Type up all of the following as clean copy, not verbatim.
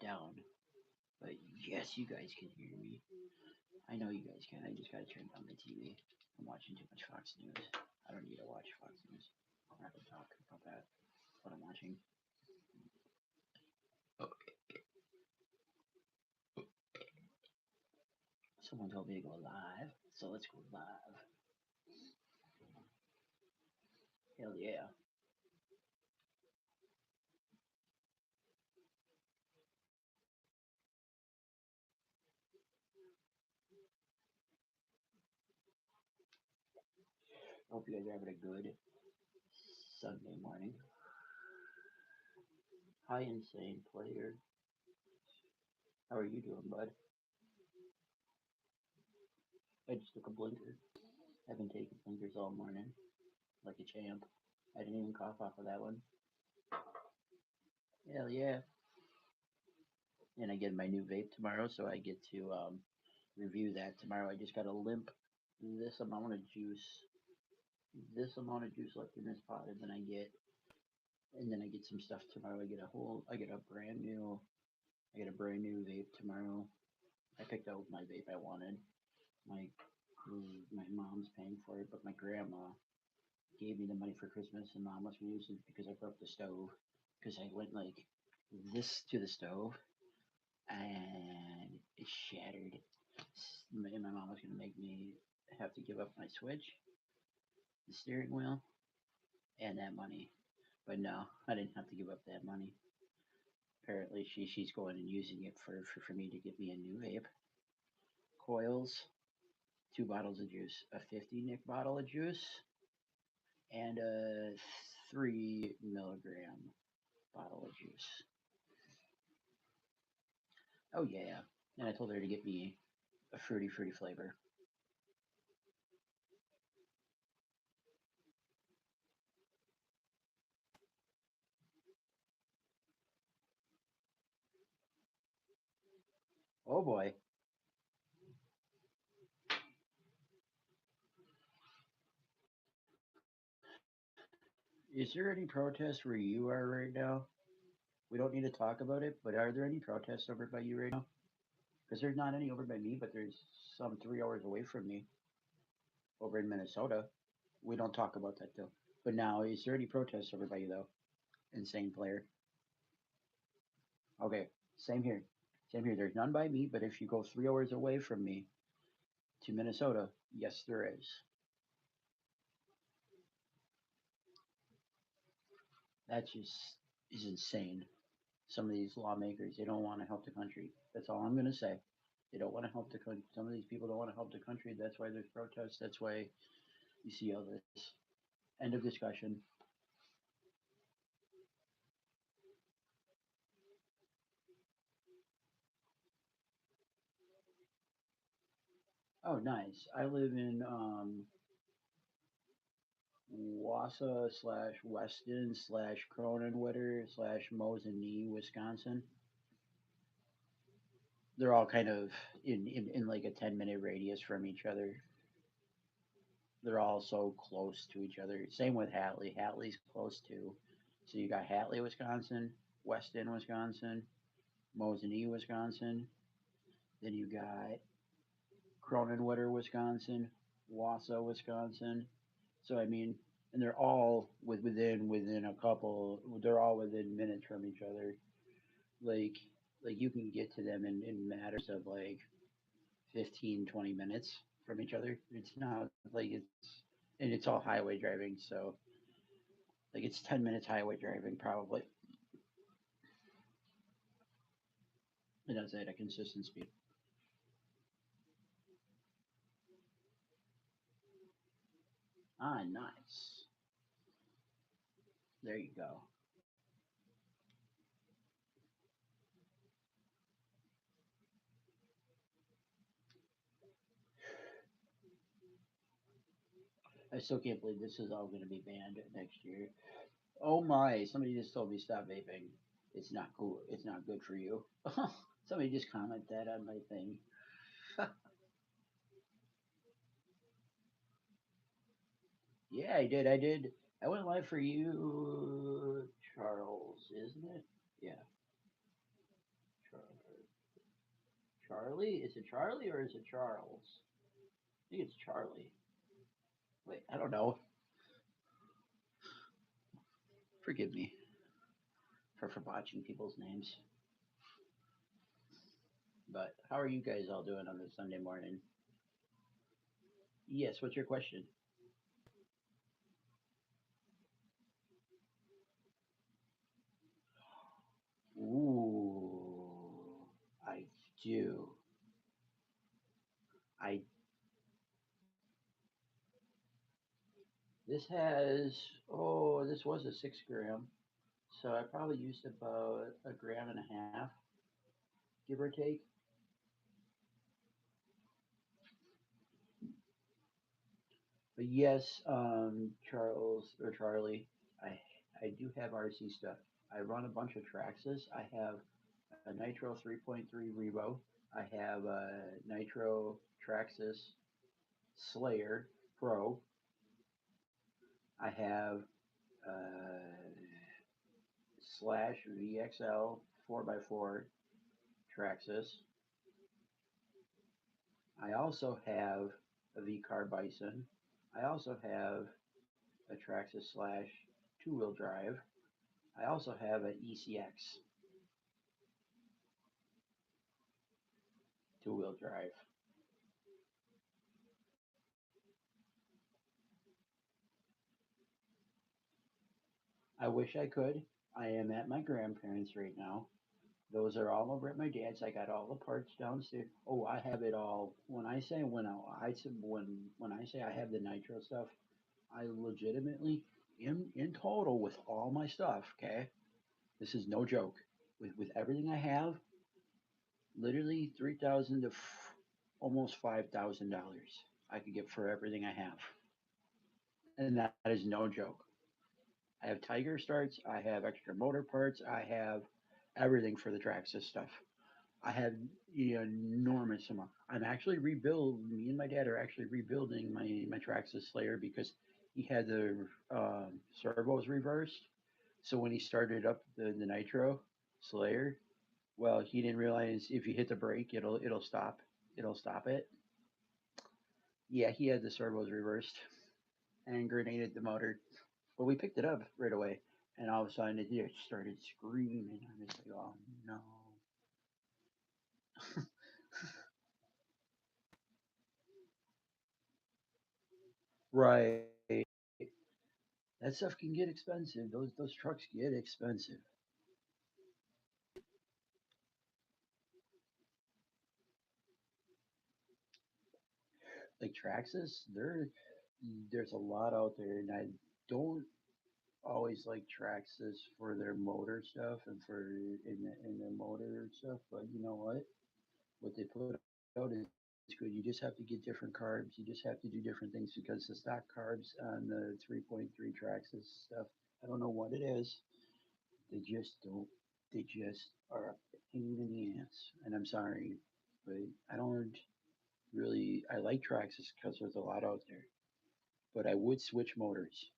down. But yes, you guys can hear me. I know you guys can. I just gotta turn down the TV. I'm watching too much Fox News. I don't need to watch Fox News. I'm not gonna talk about that. What I'm watching. Someone told me to go live, so let's go live. Hell yeah. Hope you guys are having a good Sunday morning. Hi, insane player. How are you doing, bud? I just took a blinker. I've been taking blinkers all morning, like a champ. I didn't even cough off of that one. Hell yeah. And I get my new vape tomorrow, so I get to review that tomorrow. I just got to limp this amount of juice, left in this pot, and then I get some stuff tomorrow. I get a brand new vape tomorrow. I picked out my vape I wanted. My my mom's paying for it, but my grandma gave me the money for Christmas, and mom must be using it because I broke the stove. Because I went like this to the stove, and it shattered. And my mom was gonna make me have to give up my switch, the steering wheel, and that money. But no, I didn't have to give up that money. Apparently, she's going and using it for me to give me a new vape. Coils, 2 bottles of juice, a 50 nick bottle of juice, and a 3 milligram bottle of juice. Oh yeah, and I told her to get me a fruity flavor. Oh boy, is there any protests where you are right now? We don't need to talk about it, but are there any protests over by you right now? Because there's not any over by me, but there's some 3 hours away from me over in Minnesota. We don't talk about that though. But now, is there any protests over by you though? Insane player. Okay, same here. Same here. There's none by me, but if you go 3 hours away from me to Minnesota, yes, there is. That just is insane. Some of these lawmakers, they don't want to help the country. That's all I'm going to say. They don't want to help the country. Some of these people don't want to help the country. That's why there's protests. That's why you see all this. End of discussion. Oh, nice. I live in Wausau slash Weston slash Cronenwitter slash Mosinee, Wisconsin. They're all kind of in like a 10-minute radius from each other. They're all so close to each other. Same with Hatley. Hatley's close too. So you got Hatley, Wisconsin, Weston, Wisconsin, Mosinee, Wisconsin. Then you got Cronenwitter, Wisconsin, Wausau, Wisconsin. So I mean, and they're all within a couple. They're all within minutes from each other. Like like you can get to them in matters of like 15, 20 minutes from each other. It's not like and it's all highway driving. So like it's 10 minutes highway driving probably. And that's at a consistent speed. Ah, nice. There you go. I still can't believe this is all going to be banned next year. Oh my! Somebody just told me stop vaping. It's not cool. It's not good for you. Somebody just commented that on my thing. Yeah, I did. I did. I went live for you, Charles, isn't it? Yeah, Charlie? Is it Charlie or is it Charles? I think it's Charlie. Wait, I don't know. Forgive me for botching people's names. But how are you guys all doing on this Sunday morning? Yes, what's your question? Ooh, I do. I This has, this was a 6 gram, so I probably used about a gram and a half, give or take. But yes, Charles or Charlie, I I do have RC stuff. I run a bunch of Traxxas. I have a Nitro 3.3 Revo. I have a Nitro Traxxas Slayer Pro. I have slash VXL 4x4 Traxxas. I also have a V-Car Bison. I also have a Traxxas slash two-wheel drive. I also have an ECX two-wheel drive. I wish I could. I am at my grandparents' right now. Those are all over at my dad's. I got all the parts downstairs. Oh, I have it all. When I say I have the nitro stuff, I legitimately in total with all my stuff. Okay, this is no joke. With everything I have, literally 3,000 to almost $5,000 I could get for everything I have, and that is no joke. I have Tiger starts. I have extra motor parts. I have everything for the Traxxas stuff. I have enormous amount. Me and my dad are actually rebuilding my Traxxas Slayer because he had the servos reversed. So when he started up the Nitro Slayer, well, he didn't realize if you hit the brake, it'll stop it. Yeah, he had the servos reversed and grenaded the motor. But we picked it up right away, and all of a sudden it just started screaming. I'm just like, oh no. Right. That stuff can get expensive. Those trucks get expensive. Like Traxxas, there's a lot out there, and I don't always like Traxxas for their motor stuff and in their motor stuff. But you know what? What they put out is good. You just have to get different carbs. You just have to do different things because the stock carbs on the 3.3 Traxxas stuff, I don't know what it is. They just don't. They just are a pain in the ass. And I'm sorry, but I don't really. I like Traxxas because there's a lot out there. But I would switch motors.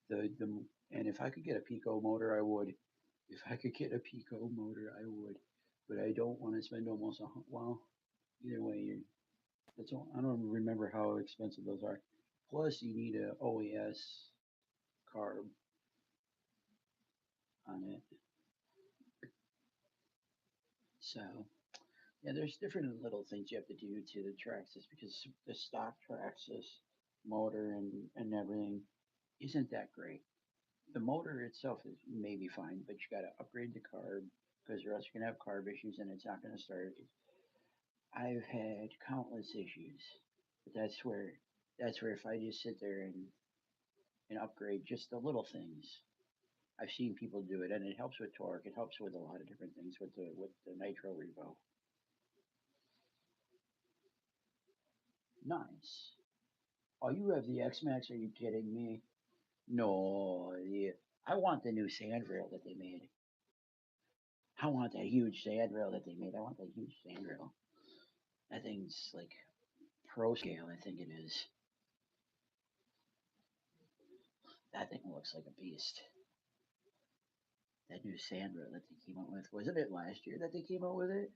The and if I could get a Pico motor, I would. If I could get a Pico motor, I would. But I don't want to spend almost well. Either way, that's all. I don't remember how expensive those are. Plus, you need a OES carb on it. So yeah, there's different little things you have to do to the Traxxas because the stock Traxxas motor and everything isn't that great. The motor itself is maybe fine, but you got to upgrade the carb because or else you're gonna have carb issues and it's not gonna start. I've had countless issues, but that's where if I just sit there and upgrade just the little things, I've seen people do it, and it helps with torque. It helps with a lot of different things with the Nitro Revo. Nice. Oh, you have the X Max? Are you kidding me? No, I want the new sand rail that they made. I want that huge sand rail that they made. I want that huge sand rail. That thing's like pro scale, I think it is. That thing looks like a beast. That new sand rail that they came out with. Wasn't it last year that they came out with it?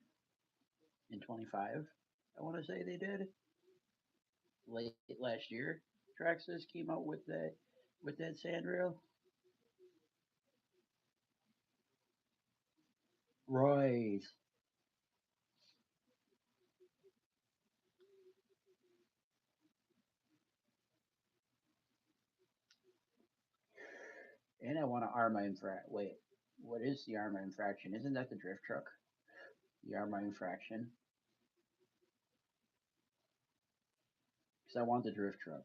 in 25. I want to say they did late last year. Traxxas came out with that sandrail. Right. And I want to arma infract. Wait, what is the arma infraction? Isn't that the drift truck? The arma infraction. Because I want the drift truck.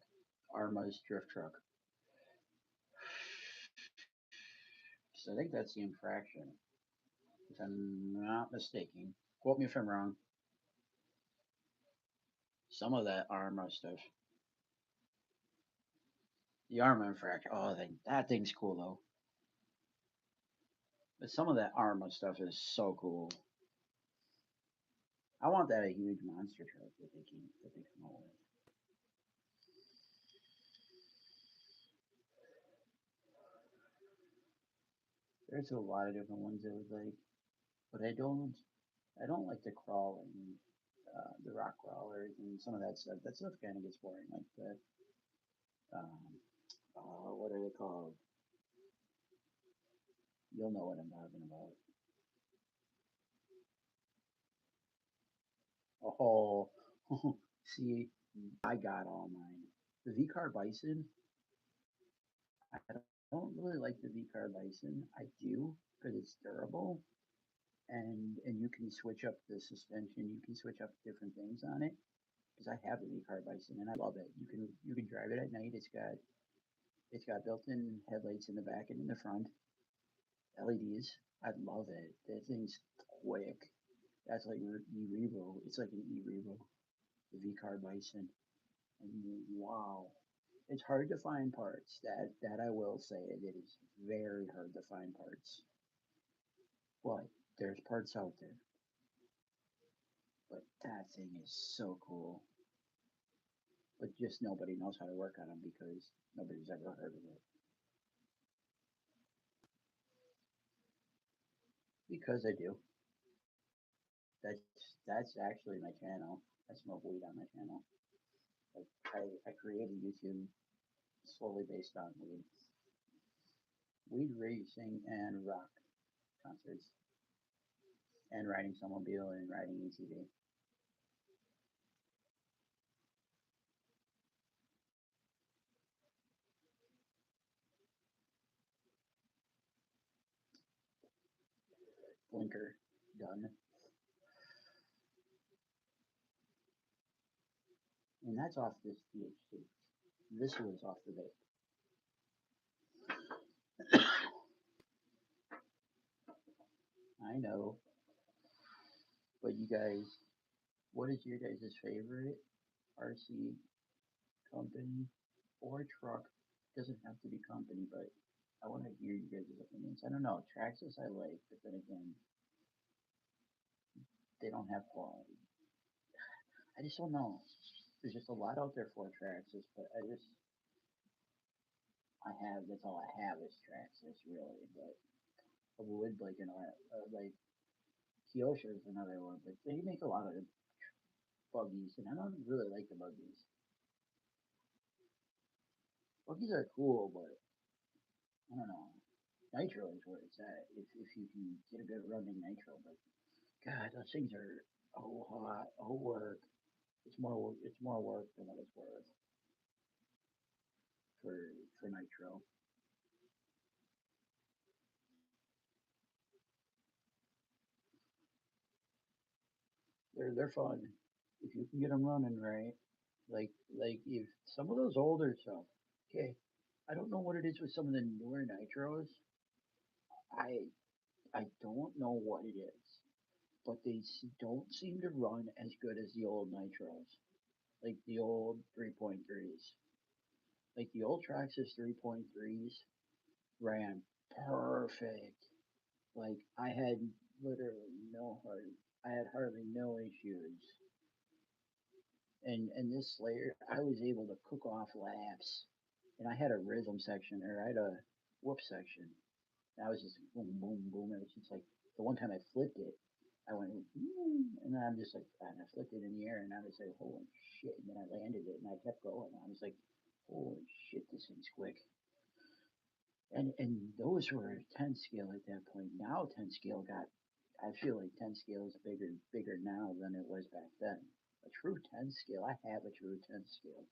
Arma's drift truck. So I think that's the infraction, if I'm not mistaken. Quote me if I'm wrong. Some of that arma stuff. The arma infraction. Oh, that thing's cool though. But some of that arma stuff is so cool. I want that a huge monster truck that they come out with. There's a lot of different ones I would like, but I don't like the crawling, the rock crawlers and some of that stuff. That stuff kind of gets boring. Like the um, what are they called? You'll know what I'm talking about. Oh, see, I got all mine. The V car Bison. I don't really like the V car Bison. I do because it's durable and you can switch up the suspension. You can switch up different things on it. Because I have the V car Bison and I love it. You can drive it at night. It's got built-in headlights in the back and in the front. LEDs. I love it. That thing's quick. That's like E-Revo. It's like an E-Revo. The V car Bison. And wow. It's hard to find parts. That I will say. It is very hard to find parts. But there's parts out there. But that thing is so cool. But just nobody knows how to work on them because nobody's ever heard of it. Because I do. That's actually my channel. I smoke weed on my channel. Like I created YouTube slowly based on weed racing and rock concerts and riding snowmobile and riding ATV. Blinker done, and that's off this THC. This was off the vape. I know, but you guys, what is your guys' favorite RC company or truck? Doesn't have to be company, but I want to hear you guys' opinions. I don't know. Traxxas I like, but then again, they don't have quality. I just don't know. There's just a lot out there for Traxxas, but I have that's all I have is Traxxas really. But I would like like Kyosho is another one, but they make a lot of buggies, and I don't really like the buggies. Buggies are cool, but I don't know. Nitro is where it's at if you can get a good running nitro. But God, those things are hot, work. It's more work than what it's worth for nitro. They're fun if you can get them running right. Like if some of those older stuff. Okay, I don't know what it is with some of the newer nitros. I I don't know what it is, but don't seem to run as good as the old nitros, like the old 3.3s. Like the old Traxxas 3.3s ran perfect. Like I had literally no hard, I had hardly no issues. And this Slayer, I was able to cook off laps, and I had a rhythm section, or I had a whoop section. And I was just boom, boom, boom. It was just like the one time I flipped it, I went, and I'm just like, and I flipped it in the air, and I was like, holy shit! And then I landed it, and I kept going. I was like, holy shit, this thing's quick. And those were 10 scale at that point. Now 10 scale got, I feel like 10 scale is bigger now than it was back then. A true 10 scale, I have a true 10 scale,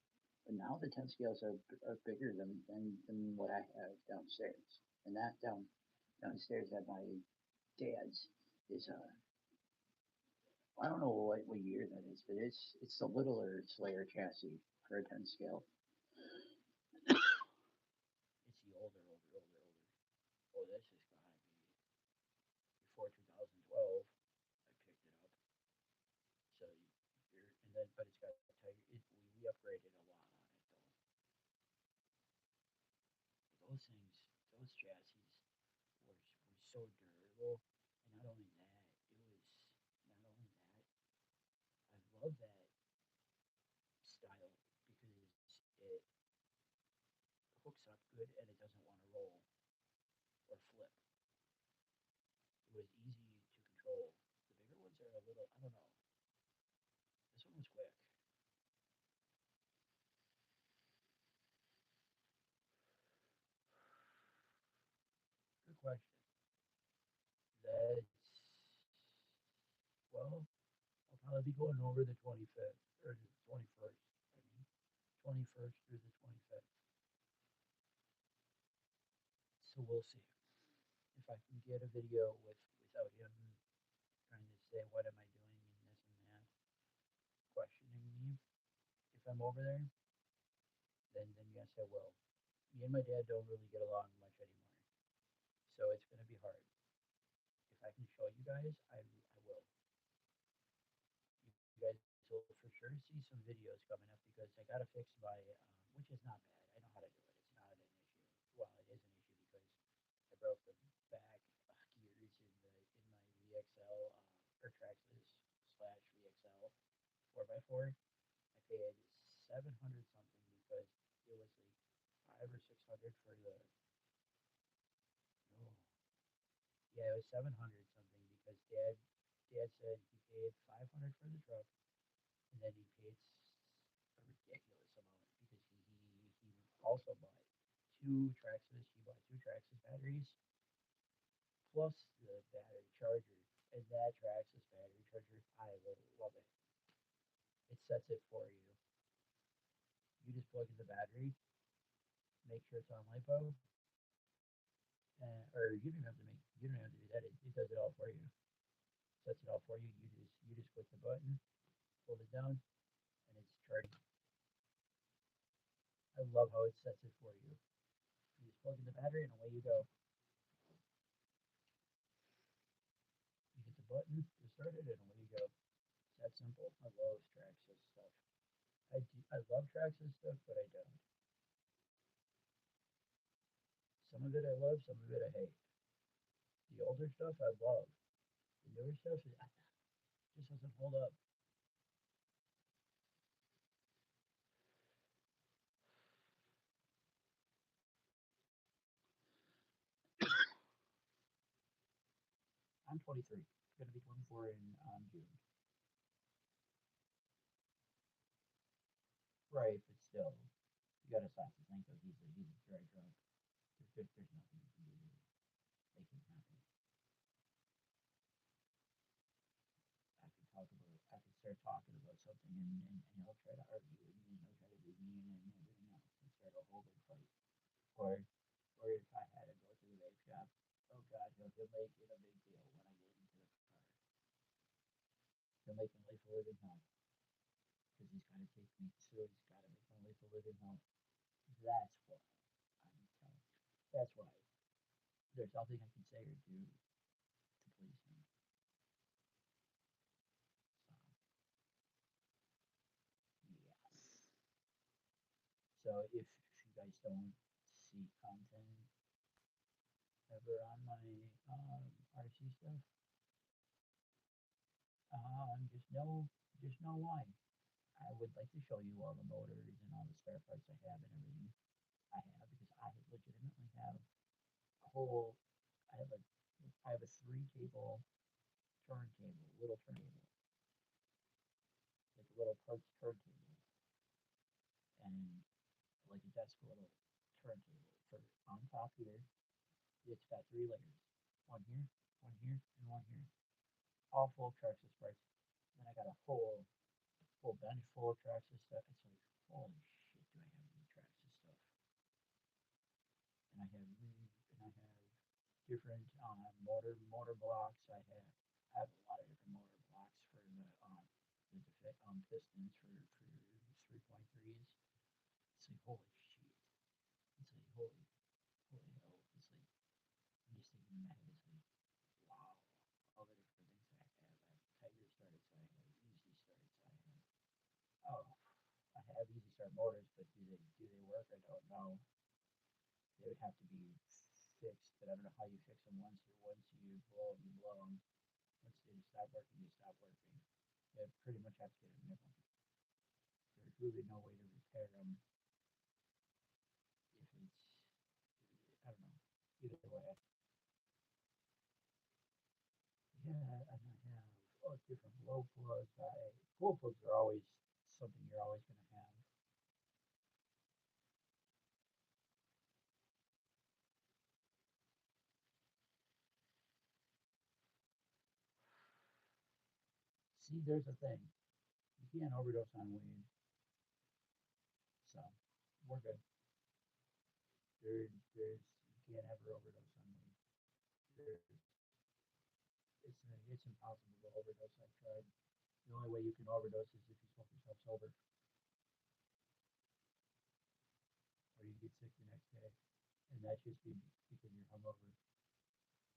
but now the 10 scales are bigger than what I have downstairs. And that downstairs at my dad's is I don't know what year that is, but it's the littler Slayer chassis for a 10 scale. It's the older. Oh, this is gotta be before 2012. I picked it up. So and then, but it's got tire. We upgraded a lot on it though. But those chassis were so durable, and not only that, it was not only that. I love that style because it hooks up good and it doesn't want to roll or flip. It was easy to control. The bigger ones are a little. I don't know. This one was quick. Good question. That's well, I'll probably be going over the 25th or the 21st. I mean, 21st through the 25th. So we'll see if I can get a video without him trying to say what am I doing and this and that, questioning me. If I'm over there, then yes I will. Me and my dad don't really get along much anymore, so it's gonna be hard. If I can show you guys, I will. You guys will for sure see some videos coming up because I gotta fix my, which is not bad. I know how to do it. It's not an issue. Well, it is an issue because I broke the back gears in my VXL or Traxxas slash VXL 4x4. I paid 700 something because it was like 5 or 600 for the. Oh, yeah, it was 700 something because dad said he paid 500 for the truck and then he paid a ridiculous amount because he also bought two Traxxas. He bought two Traxxas batteries plus the battery charger. And that Traxxas battery charger, I love it. It sets it for you. You just plug in the battery, make sure it's on lipo, or you don't have to do that. It does it all for you. Sets it all for you. You just click the button, hold it down, and it's charging. I love how it sets it for you. You just plug in the battery and away you go. You hit the button to start it, and away you go. It's that simple. I love Traxxas stuff. I love Traxxas stuff, but I don't. Some of it I love, some of it I hate. The older stuff I love. The newer stuff just doesn't hold up. I'm 23. I'm gonna be 24 in June. Right, but still, you gotta stop to think of he's a dry drunk. There's nothing you can do to make him happy. I could start talking about something and he'll try to argue with me and he'll try to be mean and everything else and start a whole big fight. Or or if I had to go to the vape shop, oh god, he'll make it a big deal when I get into the car. He'll make my life a living hell because he's got to take me through. He's got to make my life a living hell. That's why I'm telling you. That's why there's nothing I can say or do to please him. So yeah. So if you guys don't see content ever on my RC stuff, just know why. I would like to show you all the motors and all the spare parts I have and everything I have because I legitimately have a whole. I have a I have a three cable turntable, little turntable, little turntable, and like a desk little turntable for on top here. It's got three layers, one here, and one here, all full of Traxxas sprites. Then I got a full bench full of Traxxas stuff. It's like, holy shit, do I have any Traxxas stuff? And I have different motor blocks. I have a lot of different motor blocks for the pistons for 3.3s. It's like holy shit. It's like holy hell. It's like I'm just thinking in my head. It's like wow, all the different things I have. I have Tiger starts. I have Easy starts. I have Easy Start motors, but do they work? I don't know. They would have to be fixed, but I don't know how you fix them once you blow them. Once they stop working, they stop working. You pretty much have to get a new one. There's really no way to repair them if it's I don't know. Either way, yeah, and I have different glow plugs. Glow plugs are always something you're always going to have. See, there's a thing. You can't overdose on weed, so we're good. There's you can't ever overdose on weed. There's it's impossible to overdose. I've tried. The only way you can overdose is if you smoke yourself sober, or you get sick the next day, and that's just because you're hungover.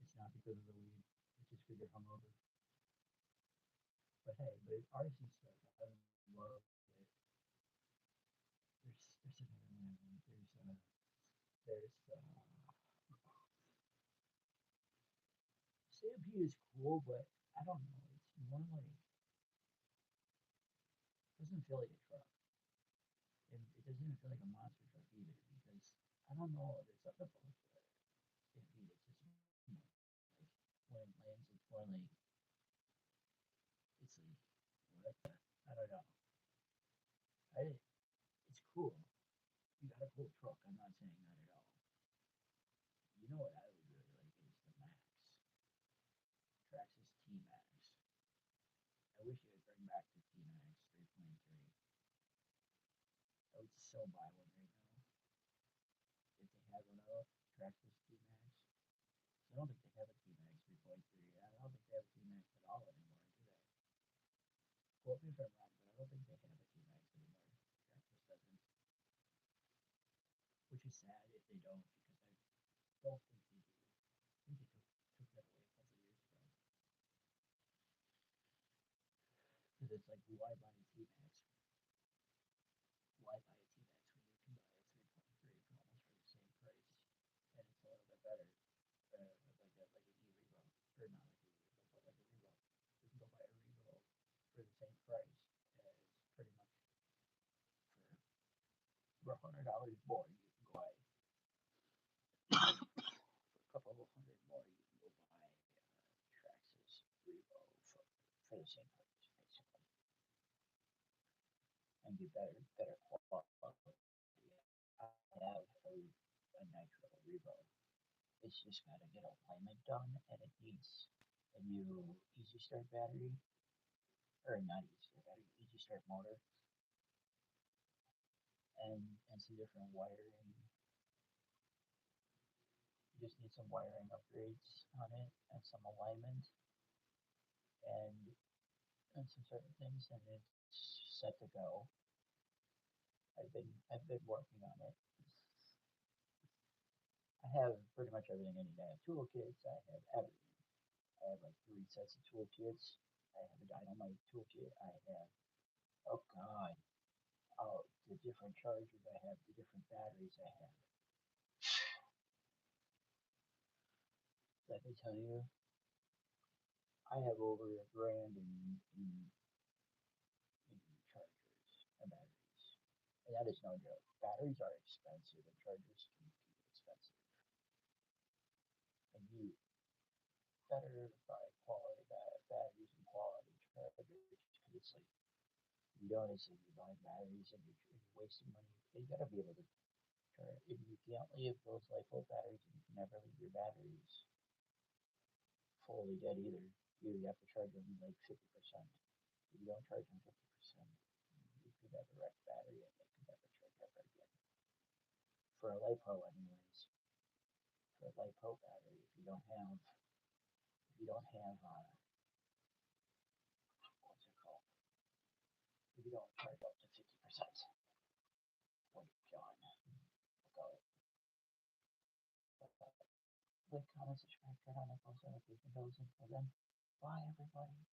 It's not because of the weed. It's just because you're hungover. But hey, but RC stuff, I love it. There's another one. There's Stampede is cool, but I don't know. It's more like it doesn't feel like a truck, and it doesn't even feel like a monster truck either because I don't know. There's something about Stampede. It's just like when it lands, it's more like it's like what the, I don't know. It's cool. You got a cool truck. I'm not saying that at all. You know what I would really like is the Max, Traxxas T Max. I wish they would bring back the T Max 3.3. I would so buy one right now if they had one of Traxxas T Max. So I don't think they have a T Max 3.3. I don't think they have a T Max at all anymore, do they? Quote me if I'm wrong, but I don't think they have a T Max anymore. Traxxas doesn't, which is sad if they don't because I don't think they do. I think they took that away a couple of years ago. Because it's like, why buy a T Max? Why buy a T Max when you can buy a 3.3 for almost for the same price? And it's a little bit better, like an e-revo, or not like an e-revo, but like a revo. You can go buy a revo for the same price as pretty much for $100 more. You can go buy for a couple of hundred more. You can go buy Traxxas revo for the same price basically, and get better quality. I have a nitro revo. It's just got to get alignment done, and it needs a new Easy Start battery, or not Easy Start battery, Easy Start motor, and some different wiring. You just need some wiring upgrades on it, and some alignment, and some certain things, and it's set to go. I've been working on it. I have pretty much everything I need. I have toolkits. I have everything. I have like 3 sets of toolkits. I have a dynamite toolkit. I have, oh god, the different chargers I have, the different batteries I have. Let me tell you, I have over $1,000 in chargers and batteries. And that is no joke. Batteries are expensive and chargers can be expensive. And you better buy quality batteries and quality chargers because it's like you don't, it's like you're buying batteries and you're wasting money. You gotta be able to charge. If you can't leave those LiPo batteries, and you can never leave your batteries fully dead either. You have to charge them like 50%. If you don't charge them 50%, you could have a wrecked battery and they could never charge ever again. For a LiPo, anyways, for a LiPo battery, if you don't have what's it called? If you don't charge up to 50%, when you're done, go. Like, comment, subscribe, turn on the post notification bells, and then bye everybody.